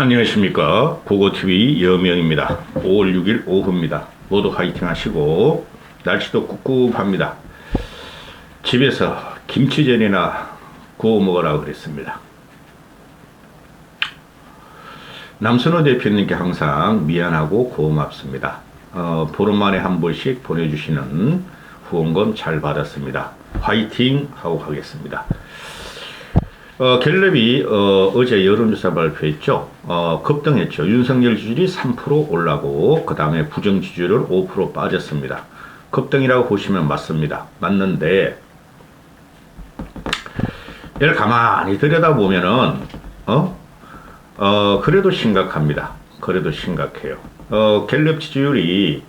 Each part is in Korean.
안녕하십니까. 고고TV 여명입니다. 5월 6일 오후입니다. 모두 화이팅 하시고, 날씨도 꿉꿉합니다. 집에서 김치전이나 구워 먹으라고 그랬습니다. 남선호 대표님께 항상 미안하고 고맙습니다. 보름 만에 한 번씩 보내주시는 후원금 잘 받았습니다. 화이팅 하고 가겠습니다. 갤럽이 어제 여론조사 발표했죠. 급등했죠. 윤석열 지지율이 3% 올라고 그 다음에 부정 지지율은 5% 빠졌습니다. 급등이라고 보시면 맞습니다. 맞는데 얘를 가만히 들여다보면은 그래도 심각합니다. 그래도 심각해요. 갤럽 지지율이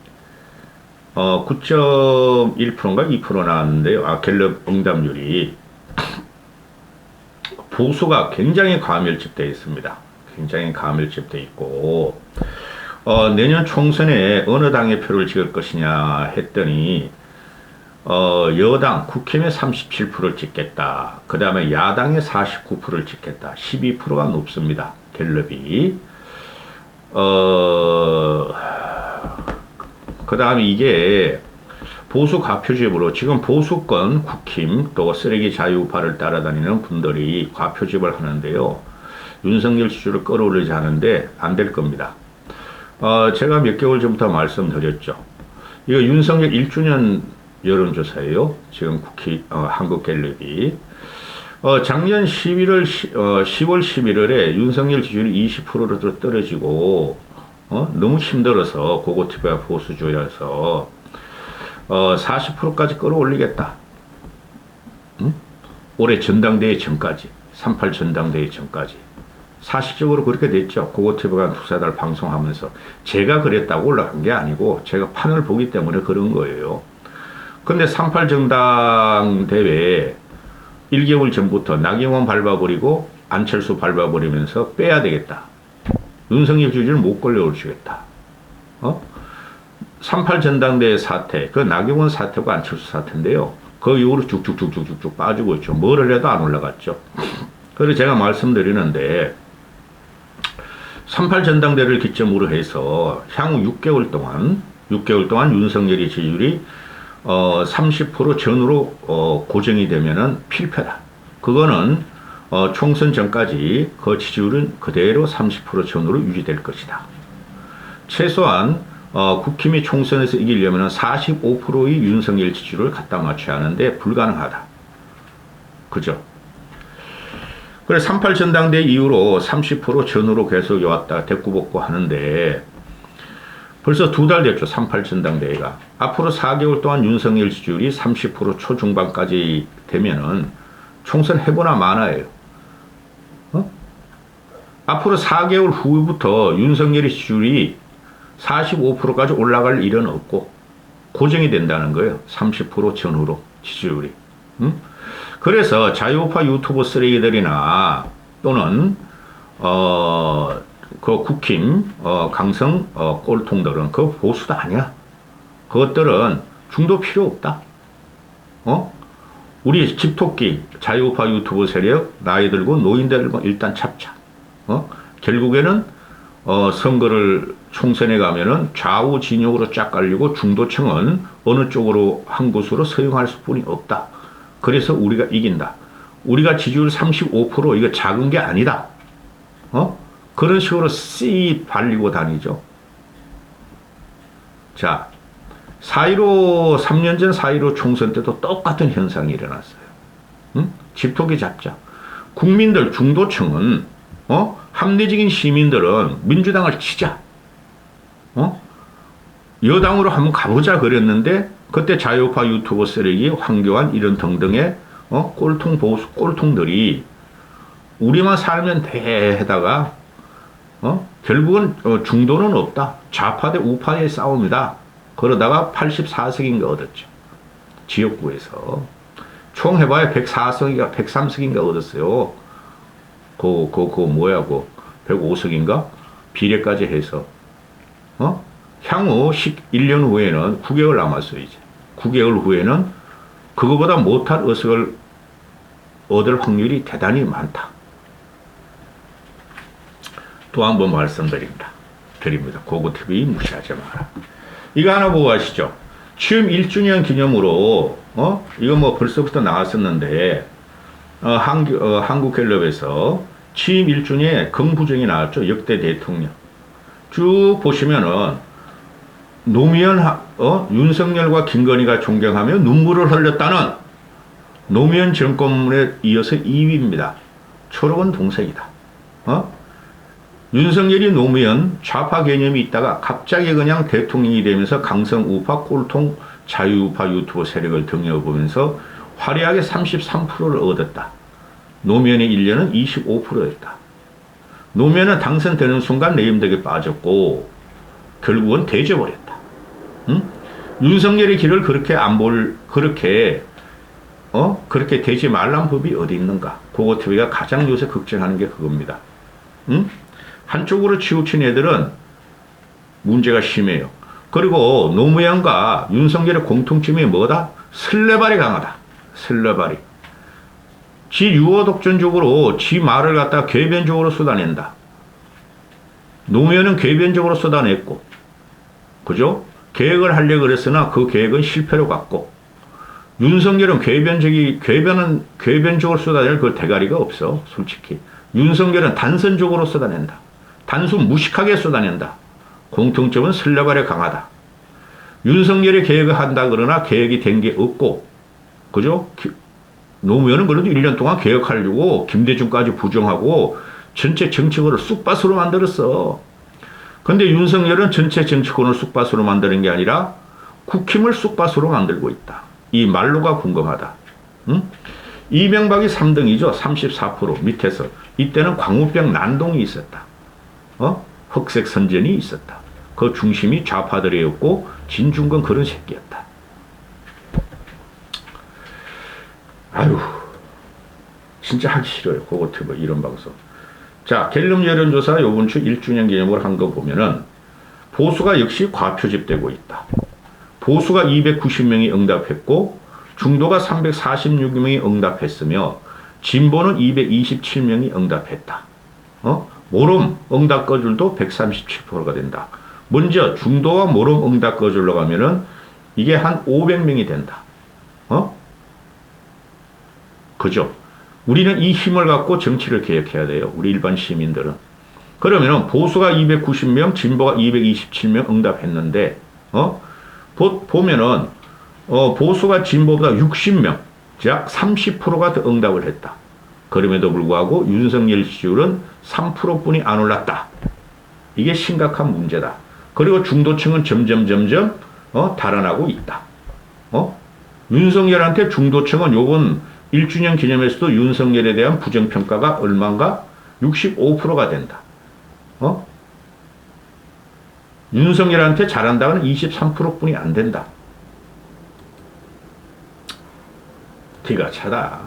9.1%인가 2% 나왔는데요. 갤럽 응답률이 보수가 굉장히 과밀집되어 있습니다. 굉장히 과밀집되어 있고, 내년 총선에 어느 당의 표를 찍을 것이냐 했더니, 여당, 국힘에 37%를 찍겠다. 그 다음에 야당에 49%를 찍겠다. 12%가 높습니다. 갤럽이. 그 다음에 이게, 보수 과표집으로 지금 보수권 국힘 또 쓰레기 자유파를 따라다니는 분들이 과표집을 하는데요. 윤석열 지지율을 끌어올리지 않은데 안 될 겁니다. 제가 몇 개월 전부터 말씀드렸죠. 이거 윤석열 1주년 여론조사예요. 지금 한국갤럽이. 작년 10월 11월에 윤석열 지지율이 20%로 떨어지고, 너무 힘들어서 고고TV가 보수주의라서 40%까지 끌어올리겠다. 응? 올해 전당대회 전까지, 3.8 전당대회 전까지. 사실적으로 그렇게 됐죠. 고고TV가 두세 달 방송하면서 제가 그랬다고 올라간 게 아니고 제가 판을 보기 때문에 그런 거예요. 근데 3.8 전당대회 1개월 전부터 나경원 밟아버리고 안철수 밟아버리면서 빼야 되겠다. 윤석열 지지를 못 걸려오시겠다. 3.8 전당대회 사태, 그 나경원 사태고 안철수 사태인데요. 그 이후로 쭉쭉쭉쭉쭉 빠지고 있죠. 뭐를 해도 안 올라갔죠. 그래서 제가 말씀드리는데, 3.8 전당대회를 기점으로 해서 향후 6개월 동안 윤석열의 지지율이 30% 전후로 고정이 되면은 필패다. 그거는 총선 전까지 그 지지율은 그대로 30% 전후로 유지될 것이다. 최소한 국힘이 총선에서 이기려면 45%의 윤석열 지지율을 갖다 맞춰야 하는데 불가능하다. 그죠? 그래서 3.8 전당대 이후로 30% 전후로 계속 왔다 대꾸복구 하는데 벌써 2달 됐죠. 3.8 전당대회가. 앞으로 4개월 동안 윤석열 지지율이 30% 초중반까지 되면은 총선 해보나 마나예요. 앞으로 4개월 후부터 윤석열의 지지율이 45%까지 올라갈 일은 없고 고정이 된다는 거예요. 30% 전후로 지지율이. 그래서 자유우파 유튜브 쓰레기들이나 또는 그 국힘 강성 꼴통들은 그 보수도 아니야. 그것들은 중도 필요 없다. 우리 집토끼 자유우파 유튜브 세력 나이 들고 노인들 일단 잡자. 결국에는 선거를 총선에 가면은 좌우 진영으로 쫙 깔리고 중도층은 어느 쪽으로 한 곳으로 서용할 수뿐이 없다. 그래서 우리가 이긴다. 우리가 지지율 35% 이거 작은 게 아니다. 그런 식으로 씨 발리고 다니죠. 자, 4.15 3년 전 4.15 총선 때도 똑같은 현상이 일어났어요. 집토끼 잡자. 국민들 중도층은 합리적인 시민들은 민주당을 치자. 여당으로 한번 가보자 그랬는데 그때 자유파 유튜버 쓰레기 황교안 이런 등등의 꼴통 보수 꼴통들이 우리만 살면 돼 해다가 결국은 중도는 없다. 좌파 대 우파의 싸움이다. 그러다가 84석인가 얻었죠. 지역구에서 총 해봐야 104석인가 103석인가 얻었어요. 뭐야, 105석인가? 비례까지 해서. 향후 1년 후에는 9개월 남았어요, 이제. 9개월 후에는 그거보다 못할 의석을 얻을 확률이 대단히 많다. 또 한 번 드립니다. 고고TV 무시하지 마라. 이거 하나 보고 가시죠. 취임 1주년 기념으로, 이거 뭐 벌써부터 나왔었는데, 한국갤럽에서 취임 1주년에 긍부정이 나왔죠. 역대 대통령. 쭉 보시면은, 노무현, 윤석열과 김건희가 존경하며 눈물을 흘렸다는 노무현 정권에 이어서 2위입니다. 초록은 동생이다. 윤석열이 노무현 좌파 개념이 있다가 갑자기 그냥 대통령이 되면서 강성 우파 꼴통 자유우파 유튜버 세력을 등려보면서 화려하게 33%를 얻었다. 노무현의 1년은 25%였다. 노무현은 당선되는 순간 내임덕에 빠졌고 결국은 대져버렸다. 윤석열의 길을 그렇게 되지 말란 법이 어디 있는가? 고고TV가 가장 요새 걱정하는 게 그겁니다. 한쪽으로 치우친 애들은 문제가 심해요. 그리고 노무현과 윤석열의 공통점이 뭐다? 설레발이 강하다. 설레발이. 지 유호 독전적으로 지 말을 갖다가 궤변적으로 쏟아낸다. 노무현은 궤변적으로 쏟아냈고, 그죠? 계획을 하려고 그랬으나 그 계획은 실패로 갔고, 윤석열은 궤변적으로 쏟아낼 그 대가리가 없어, 솔직히. 윤석열은 단선적으로 쏟아낸다. 단순 무식하게 쏟아낸다. 공통점은 설레발에 강하다. 윤석열이 계획을 한다 그러나 계획이 된 게 없고, 그죠? 노무현은 그래도 1년 동안 계획하려고 김대중까지 부정하고 전체 정치권을 쑥밭으로 만들었어. 근데 윤석열은 전체 정치권을 쑥밭으로 만드는 게 아니라 국힘을 쑥밭으로 만들고 있다. 이 말로가 궁금하다. 이명박이 3등이죠. 34% 밑에서. 이때는 광우병 난동이 있었다. 흑색 선전이 있었다. 그 중심이 좌파들이었고 진중권 그런 새끼였다. 아유, 진짜 하기 싫어요. 고고TV 이런 방송. 자, 갤럽 여론조사 요번 주 1주년 기념으로 한 거 보면은 보수가 역시 과표집되고 있다. 보수가 290명이 응답했고 중도가 346명이 응답했으며 진보는 227명이 응답했다. 모름 응답 거줄도 137%가 된다. 먼저 중도와 모름 응답 거줄로 가면은 이게 한 500명이 된다. 그죠? 우리는 이 힘을 갖고 정치를 개혁해야 돼요. 우리 일반 시민들은. 그러면은 보수가 290명, 진보가 227명 응답했는데, 보면은, 보수가 진보보다 60명, 약 30%가 더 응답을 했다. 그럼에도 불구하고 윤석열 지지율은 3%뿐이 안 올랐다. 이게 심각한 문제다. 그리고 중도층은 점점 달아나고 있다. 윤석열한테 중도층은 요번 1주년 기념에서도 윤석열에 대한 부정평가가 얼마인가? 65%가 된다. 윤석열한테 잘한다고는 23%뿐이 안 된다. 티가 차다.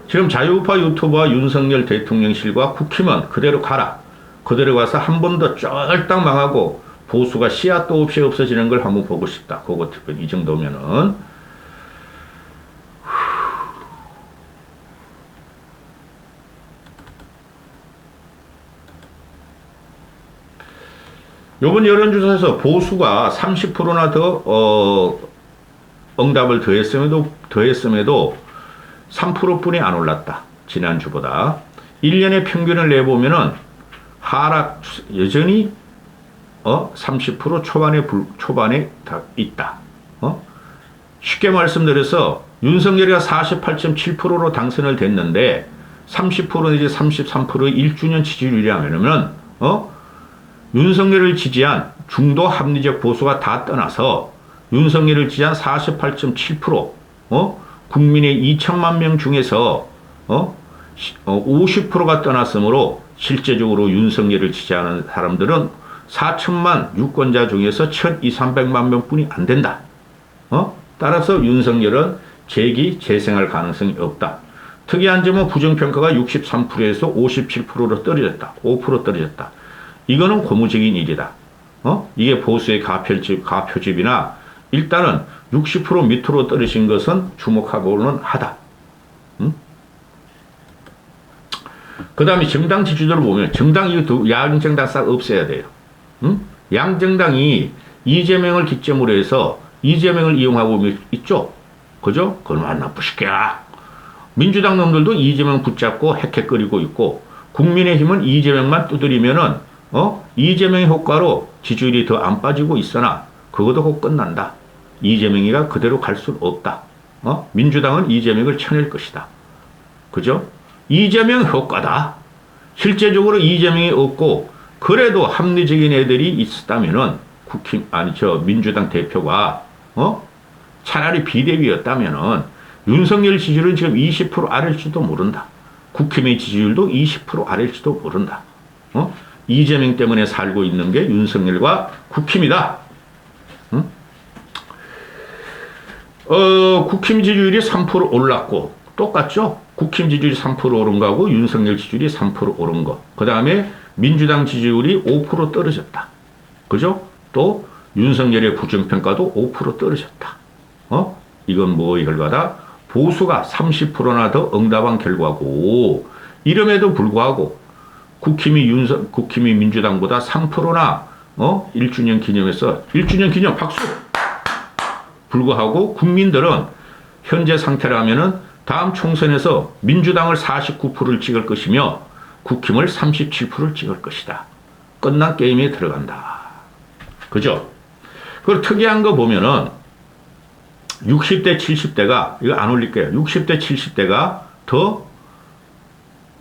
지금 자유우파 유튜버와 윤석열 대통령실과 국힘은 그대로 가라. 그대로 가서 한 번 더 쫄딱 망하고 보수가 씨앗도 없이 없어지는 걸 한번 보고 싶다. 고고TV 이 정도면은. 요번 여론조사에서 보수가 30%나 더 응답을 더했음에도 3%뿐이 안 올랐다. 지난주보다. 1년의 평균을 내보면은 하락 여전히 30% 초반에 있다. 쉽게 말씀드려서 윤석열이가 48.7%로 당선을 됐는데 30% 내지 33%의 1주년 지지율이라면은 윤석열을 지지한 중도 합리적 보수가 다 떠나서 윤석열을 지지한 48.7%, 국민의 2천만 명 중에서 50%가 떠났으므로 실제적으로 윤석열을 지지하는 사람들은 4천만 유권자 중에서 1,200~300만 명뿐이 안 된다. 따라서 윤석열은 재생할 가능성이 없다. 특이한 점은 부정평가가 63%에서 57%로 떨어졌다. 5% 떨어졌다. 이거는 고무적인 일이다. 이게 보수의 가표집이나 일단은 60% 밑으로 떨어진 것은 주목하고는 하다. 그 다음에 정당 지지도를 보면 정당 양정당 싹 없애야 돼요. 응? 양정당이 이재명을 기점으로 해서 이재명을 이용하고 있죠. 그죠? 그건 안 나쁘시게야. 민주당 놈들도 이재명 붙잡고 헥헥거리고 있고 국민의힘은 이재명만 두드리면은 이재명의 효과로 지지율이 더 안 빠지고 있으나 그것도 곧 끝난다. 이재명이가 그대로 갈 수는 없다. 민주당은 이재명을 쳐낼 것이다. 그죠? 이재명 효과다. 실제적으로 이재명이 없고 그래도 합리적인 애들이 있었다면은 민주당 대표가 차라리 비대위였다면은 윤석열 지지율은 지금 20% 아래일지도 모른다. 국힘의 지지율도 20% 아래일지도 모른다. 이재명 때문에 살고 있는 게 윤석열과 국힘이다. 응? 국힘 지지율이 3% 올랐고 똑같죠? 국힘 지지율이 3% 오른 거하고 윤석열 지지율이 3% 오른 거. 그 다음에 민주당 지지율이 5% 떨어졌다. 그죠? 또 윤석열의 부정평가도 5% 떨어졌다. 이건 뭐의 결과다? 보수가 30%나 더 응답한 결과고 이름에도 불구하고 국힘이 민주당보다 3%나 1주년 기념해서 1주년 기념 박수! 불구하고 국민들은 현재 상태라면은 다음 총선에서 민주당을 49%를 찍을 것이며 국힘을 37%를 찍을 것이다. 끝난 게임에 들어간다. 그죠? 그리고 특이한 거 보면은 60대, 70대가, 이거 안 올릴게요. 60대, 70대가 더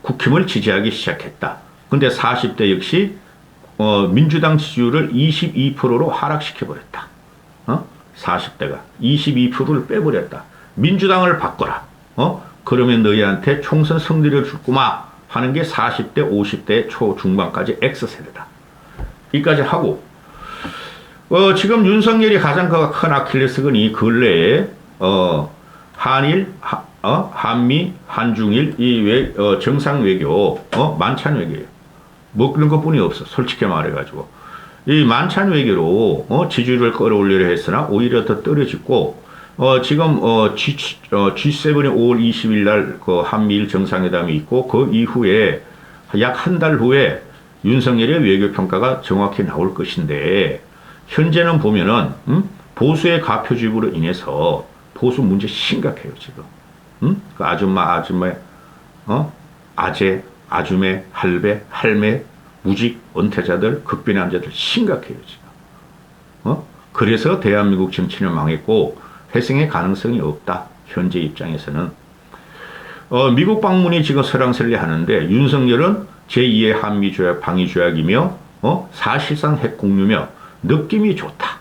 국힘을 지지하기 시작했다. 근데 40대 역시, 민주당 지지율을 22%로 하락시켜버렸다. 40대가 22%를 빼버렸다. 민주당을 바꿔라. 그러면 너희한테 총선 승리를 줄구마 하는 게 40대, 50대 초중반까지 X세대다. 이까지 하고, 지금 윤석열이 가장 큰 아킬레스건이 근래에, 한일, 한미, 한중일, 정상 외교, 만찬 외교예요. 뭐 그런 것 뿐이 없어. 솔직히 말해가지고. 이 만찬 외교로, 지지율을 끌어올리려 했으나 오히려 더 떨어지고, 지금, G7이 5월 20일 날 그 한미일 정상회담이 있고, 그 이후에 약 한 달 후에 윤석열의 외교 평가가 정확히 나올 것인데, 현재는 보면은, 보수의 가표주의로 인해서 보수 문제 심각해요, 지금. 그 아줌마, 아재, 아줌매, 할배, 할매, 무직, 은퇴자들, 극빈환자들 심각해요, 지금. 그래서 대한민국 정치는 망했고, 회생의 가능성이 없다. 현재 입장에서는. 미국 방문이 지금 설랑설레 하는데, 윤석열은 제2의 한미조약, 방위조약이며, 사실상 핵공유며, 느낌이 좋다.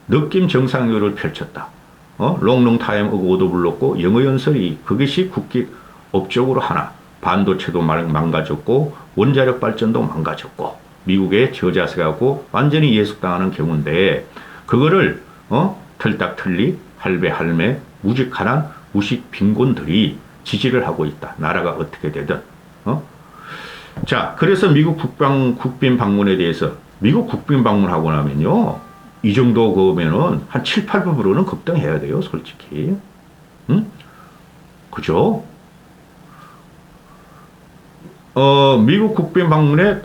느낌 정상회의를 펼쳤다. 롱롱타임 어고도 불렀고, 영어연설이 그것이 국기 업적으로 하나. 반도체도 망가졌고, 원자력 발전도 망가졌고, 미국의 저자세하고 완전히 예속당하는 경우인데, 그거를, 털딱털리, 할배, 할매, 무직하란 무식 빈곤들이 지지를 하고 있다. 나라가 어떻게 되든. 자, 그래서 미국 국빈 방문에 대해서, 미국 국빈 방문하고 나면요, 이 정도 그러면은 한 7, 8%는 급등해야 돼요, 솔직히. 그죠? 미국 국빈 방문에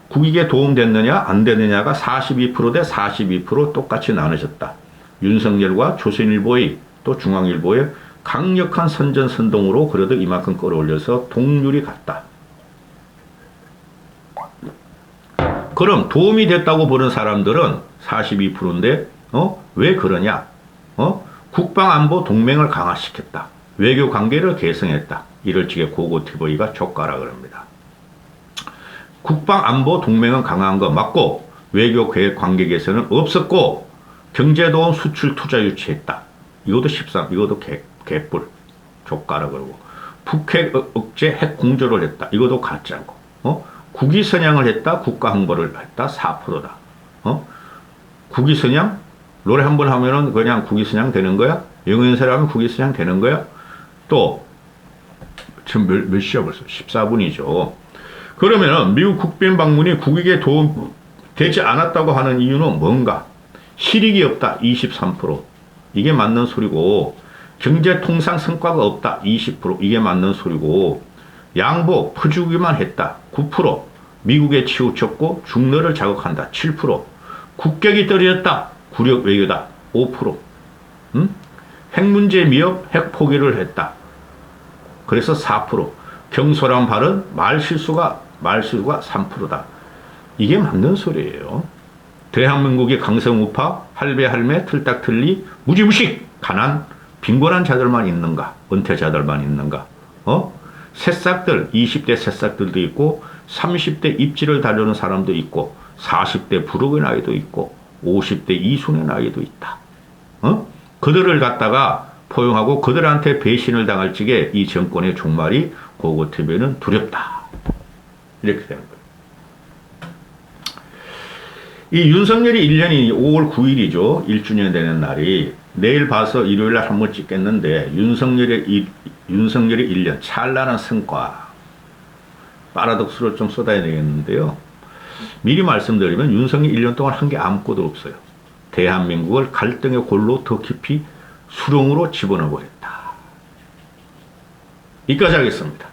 국익에 도움됐느냐, 안 됐느냐가 42% 대 42% 똑같이 나눠졌다. 윤석열과 조선일보의 또 중앙일보의 강력한 선전선동으로 그래도 이만큼 끌어올려서 동률이 같다. 그럼 도움이 됐다고 보는 사람들은 42%인데, 왜 그러냐? 국방안보 동맹을 강화시켰다. 외교 관계를 개성했다. 이럴 적에 고고 TV가 족가라 그럽니다. 국방안보 동맹은 강화한 거 맞고, 외교 계획 관계 개선은 없었고, 경제도움 수출 투자 유치했다. 이것도 개뿔. 족가라 그러고. 북핵 억제 핵 공조를 했다. 이것도 가짜고. 국위선양을 했다. 국가 홍보를 했다. 4%다. 국위선양? 노래 한 번 하면은 그냥 국위선양 되는 거야? 영어연설 하면 국위선양 되는 거야? 또, 지금 몇 시야 벌써? 14분이죠. 그러면은 미국 국빈 방문이 국익에 도움 되지 않았다고 하는 이유는 뭔가? 실익이 없다. 23%. 이게 맞는 소리고, 경제 통상 성과가 없다. 20%. 이게 맞는 소리고, 양보, 퍼주기만 했다. 9%. 미국에 치우쳤고 중러를 자극한다. 7%. 국격이 떨어졌다. 굴욕 외교다. 5%. 핵 문제 미흡, 핵 포기를 했다. 그래서 4%. 경솔한 발언, 말실수가 3%다. 이게 맞는 소리예요. 대한민국의 강성우파, 할배할매, 틀딱틀리, 무지무식, 가난, 빈곤한 자들만 있는가? 은퇴자들만 있는가? 새싹들, 20대 새싹들도 있고 30대 입지를 다루는 사람도 있고 40대 부록의 나이도 있고 50대 이순의 나이도 있다. 그들을 갖다가 포용하고 그들한테 배신을 당할 적에 이 정권의 종말이 고고TV는 두렵다. 이렇게 되는 거예요. 이 윤석열이 1년이 5월 9일이죠. 1주년 되는 날이. 내일 봐서 일요일날 한번 찍겠는데 윤석열의 1년 찬란한 성과 파라독스를 좀 쏟아야 되겠는데요. 미리 말씀드리면 윤석열 1년 동안 한 게 아무것도 없어요. 대한민국을 갈등의 골로 더 깊이 수렁으로 집어넣어 버렸다. 여기까지 하겠습니다.